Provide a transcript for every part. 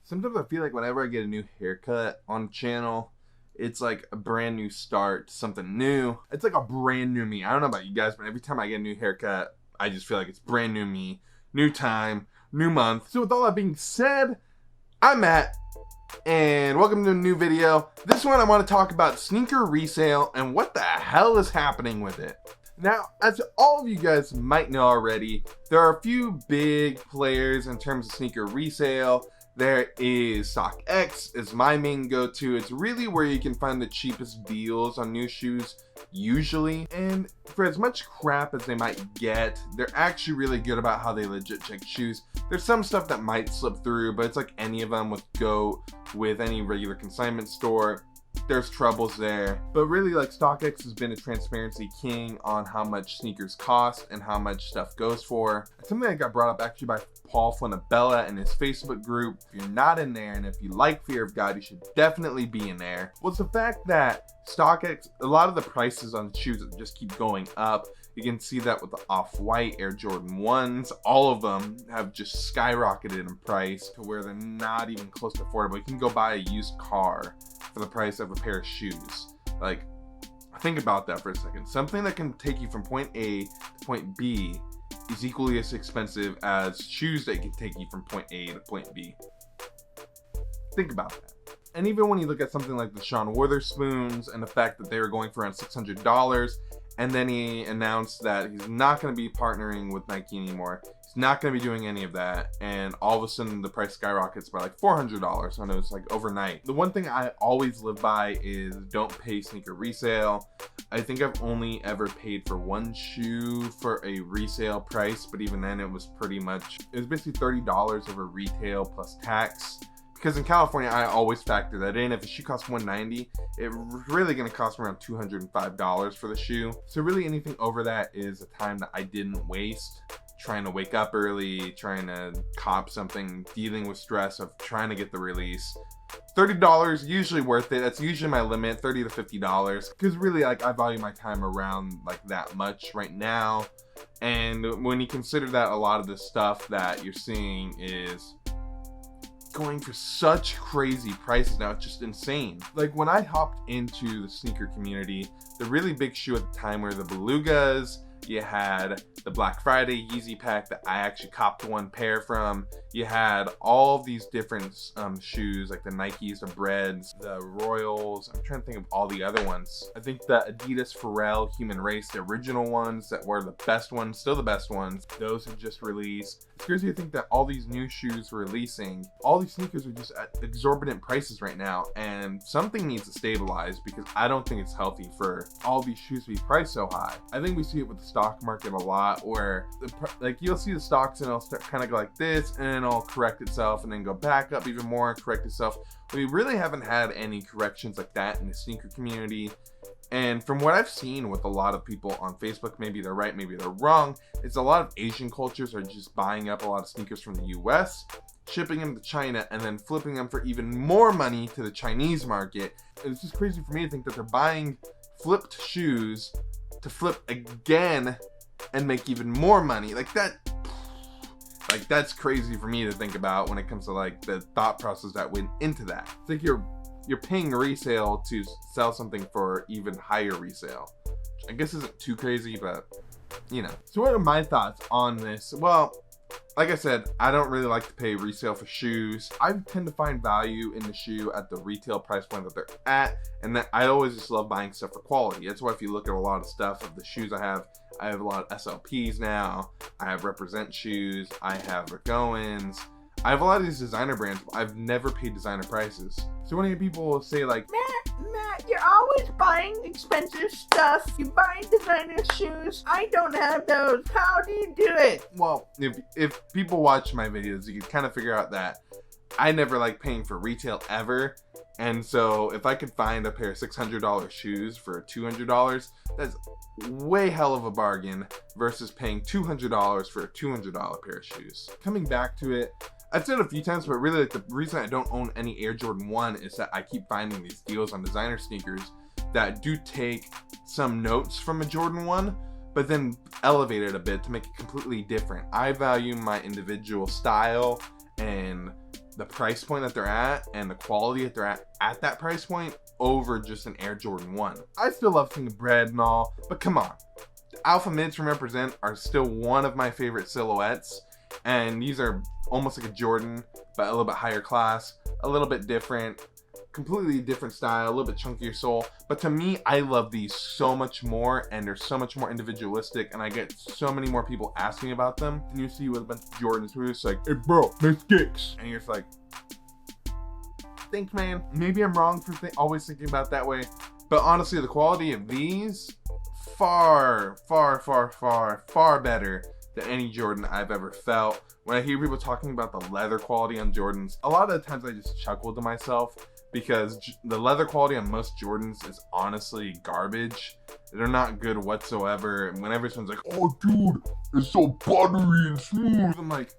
Sometimes I feel like whenever I get a new haircut on the channel, it's like a brand new start, something new. It's like a brand new me. I don't know about you guys, but every time I get a new haircut, I just feel like it's brand new me, new time, new month. So with all that being said, I'm Matt, and welcome to a new video. This one I want to talk about sneaker resale and what the hell is happening with it. Now, as all of you guys might know already, there are a few big players in terms of sneaker resale. There is StockX is my main go-to. It's really where you can find the cheapest deals on new shoes usually, and for as much crap as they might get, they're actually really good about how they legit check shoes. There's some stuff that might slip through, but it's like any of them with any regular consignment store. There's troubles there, but really, like, StockX has been a transparency king on how much sneakers cost and how much stuff goes for. Something that got brought up actually by Paul Fonabella in his Facebook group. If you're not in there, and if you like Fear of God, you should definitely be in there. Well, it's the fact that StockX, a lot of the prices on shoes just keep going up. You can see that with the Off-White Air Jordan 1s. All of them have just skyrocketed in price to where they're not even close to affordable. You can go buy a used car for the price of a pair of shoes. Like, think about that for a second. Something that can take you from point A to point B is equally as expensive as shoes that can take you from point A to point B. Think about that. And even when you look at something like the Sean Wotherspoons and the fact that they were going for around $600, and then he announced that he's not going to be partnering with Nike anymore. He's not going to be doing any of that. And all of a sudden the price skyrockets by like $400. And it was like overnight. The one thing I always live by is don't pay sneaker resale. I think I've only ever paid for one shoe for a resale price. But even then it was basically $30 over retail plus tax. Because in California, I always factor that in. If a shoe costs $190, it's really going to cost me around $205 for the shoe. So really anything over that is a time that I didn't waste trying to wake up early, trying to cop something, dealing with stress of trying to get the release. $30 usually worth it. That's usually my limit, $30 to $50. Because really, like, I value my time around like that much right now. And when you consider that a lot of the stuff that you're seeing is going for such crazy prices now, it's just insane. Like, when I hopped into the sneaker community, the really big shoe at the time were the Belugas. You had the Black Friday Yeezy pack that I actually copped one pair from. You had all of these different shoes, like the Nikes, the Breads, the Royals. I'm trying to think of all the other ones. I think the Adidas Pharrell Human Race, the original ones that were the best ones, still the best ones, those have just released. It's crazy to think that all these new shoes releasing, all these sneakers are just at exorbitant prices right now, and something needs to stabilize because I don't think it's healthy for all these shoes to be priced so high. I think we see it with the stock market a lot, where like you'll see the stocks and it'll start kind of go like this, and then it'll correct itself and then go back up even more and correct itself. We really haven't had any corrections like that in the sneaker community. And from what I've seen with a lot of people on Facebook, maybe they're right, maybe they're wrong, it's a lot of Asian cultures are just buying up a lot of sneakers from the US, shipping them to China, and then flipping them for even more money to the Chinese market. It's just crazy for me to think that they're buying flipped shoes to flip again and make even more money. Like that's crazy for me to think about when it comes to like the thought process that went into that. I think you're paying resale to sell something for even higher resale. I guess isn't too crazy, but you know. So what are my thoughts on this? Well, like I said, I don't really like to pay resale for shoes. I tend to find value in the shoe at the retail price point that they're at, and that I always just love buying stuff for quality. That's why if you look at a lot of stuff of the shoes I have a lot of SLPs now. I have Represent shoes. I have Goins. I have a lot of these designer brands, but I've never paid designer prices. So when people say like, Matt, you're always buying expensive stuff. You buy designer shoes. I don't have those. How do you do it? Well, if people watch my videos, you can kind of figure out that I never like paying for retail ever. And so if I could find a pair of $600 shoes for $200, that's way hell of a bargain versus paying $200 for a $200 pair of shoes. Coming back to it, I've said it a few times, but really like the reason I don't own any Air Jordan 1 is that I keep finding these deals on designer sneakers that do take some notes from a Jordan 1, but then elevate it a bit to make it completely different. I value my individual style and the price point that they're at and the quality that they're at that price point over just an Air Jordan 1. I still love seeing the bread and all, but come on. Alpha Mids from Represent are still one of my favorite silhouettes, and these are almost like a Jordan, but a little bit higher class, a little bit different, completely different style, a little bit chunkier sole. But to me, I love these so much more, and they're so much more individualistic, and I get so many more people asking about them. And you see with a bunch of Jordans who are just like, hey bro, nice kicks. And you're just like, thanks man. Maybe I'm wrong for always thinking about it that way, but honestly, the quality of these, far better than any Jordan I've ever felt. When I hear people talking about the leather quality on Jordans, a lot of the times I just chuckle to myself, because the leather quality on most Jordans is honestly garbage. They're not good whatsoever. And whenever someone's like, oh dude, it's so buttery and smooth, I'm like,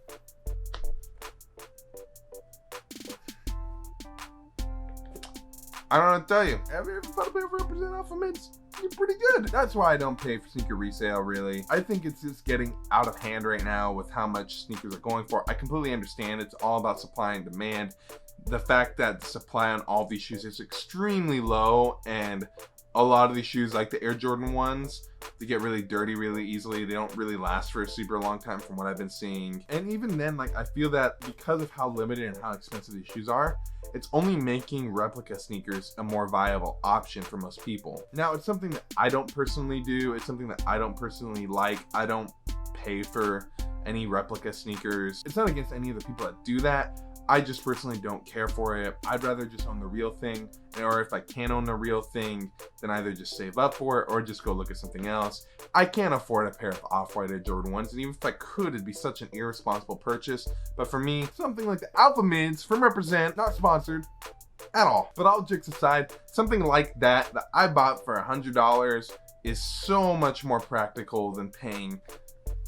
I don't know what to tell you. Have you ever thought about Represent Alpha Mids? You're pretty good. That's why I don't pay for sneaker resale, really. I think it's just getting out of hand right now with how much sneakers are going for. I completely understand it's all about supply and demand. The fact that the supply on all of these shoes is extremely low, and a lot of these shoes, like the Air Jordan ones, they get really dirty really easily. They don't really last for a super long time from what I've been seeing. And even then, like, I feel that because of how limited and how expensive these shoes are, it's only making replica sneakers a more viable option for most people. Now, it's something that I don't personally do. It's something that I don't personally like. I don't pay for any replica sneakers. It's not against any of the people that do that. I just personally don't care for it. I'd rather just own the real thing, or if I can't own the real thing, then either just save up for it or just go look at something else. I can't afford a pair of Off-White Air Jordan 1s, and even if I could, it'd be such an irresponsible purchase. But for me, something like the Alpha Mids from Represent, not sponsored at all, but all jokes aside, something like that I bought for $100 is so much more practical than paying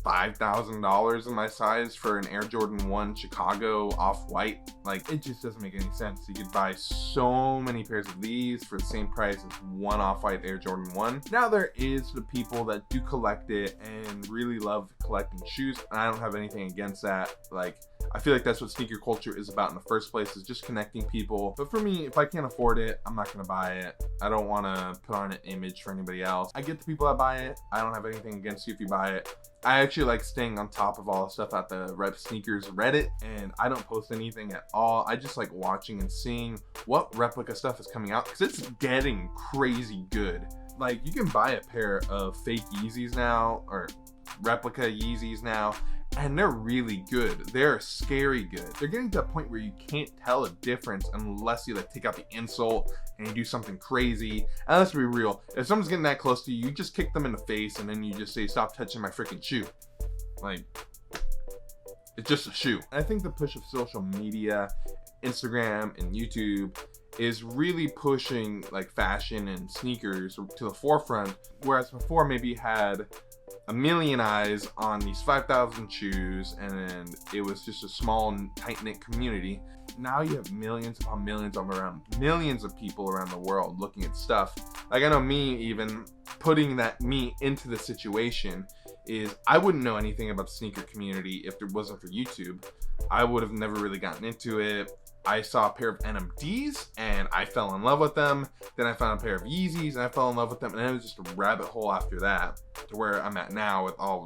$5,000 in my size for an Air Jordan 1 Chicago Off-White. Like, it just doesn't make any sense. You could buy so many pairs of these for the same price as one Off-White Air Jordan 1. Now, there is the people that do collect it and really love collecting shoes, and I don't have anything against that. Like, I feel like that's what sneaker culture is about in the first place, is just connecting people. But for me, if I can't afford it, I'm not gonna buy it. I don't wanna put on an image for anybody else. I get the people that buy it. I don't have anything against you if you buy it. I actually like staying on top of all the stuff at the Rep Sneakers Reddit, and I don't post anything at all. I just like watching and seeing what replica stuff is coming out, because it's getting crazy good. Like, you can buy a pair of fake Yeezys now, or replica Yeezys now, and they're really good. They're scary good. They're getting to a point where you can't tell a difference unless you like take out the insole and you do something crazy. And let's be real, if someone's getting that close to you, you just kick them in the face and then you just say, stop touching my freaking shoe. Like, it's just a shoe. I think the push of social media, Instagram and YouTube, is really pushing like fashion and sneakers to the forefront, whereas before maybe you had a million eyes on these 5,000 shoes and it was just a small tight-knit community. Now you have millions upon millions millions of people around the world looking at stuff. Like, I know me, even putting me into the situation, is I wouldn't know anything about the sneaker community if it wasn't for YouTube. I would have never really gotten into it. I saw a pair of NMDs and I fell in love with them. Then I found a pair of Yeezys and I fell in love with them. And it was just a rabbit hole after that to where I'm at now with all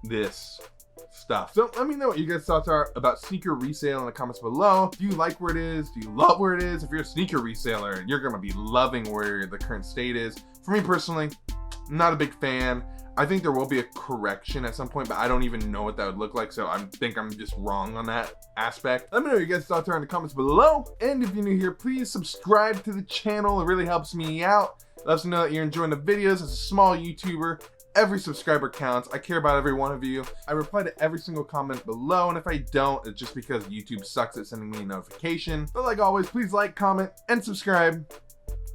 this stuff. So let me know what you guys' thoughts are about sneaker resale in the comments below. Do you like where it is? Do you love where it is? If you're a sneaker reseller, you're gonna be loving where the current state is. For me personally, I'm not a big fan. I think there will be a correction at some point, but I don't even know what that would look like, so I think I'm just wrong on that aspect. Let me know what you guys' thoughts are in the comments below. And if you're new here, please subscribe to the channel. It really helps me out. Let us know that you're enjoying the videos. As a small YouTuber, every subscriber counts. I care about every one of you. I reply to every single comment below, and if I don't, it's just because YouTube sucks at sending me a notification. But like always, please like, comment, and subscribe.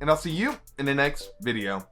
And I'll see you in the next video.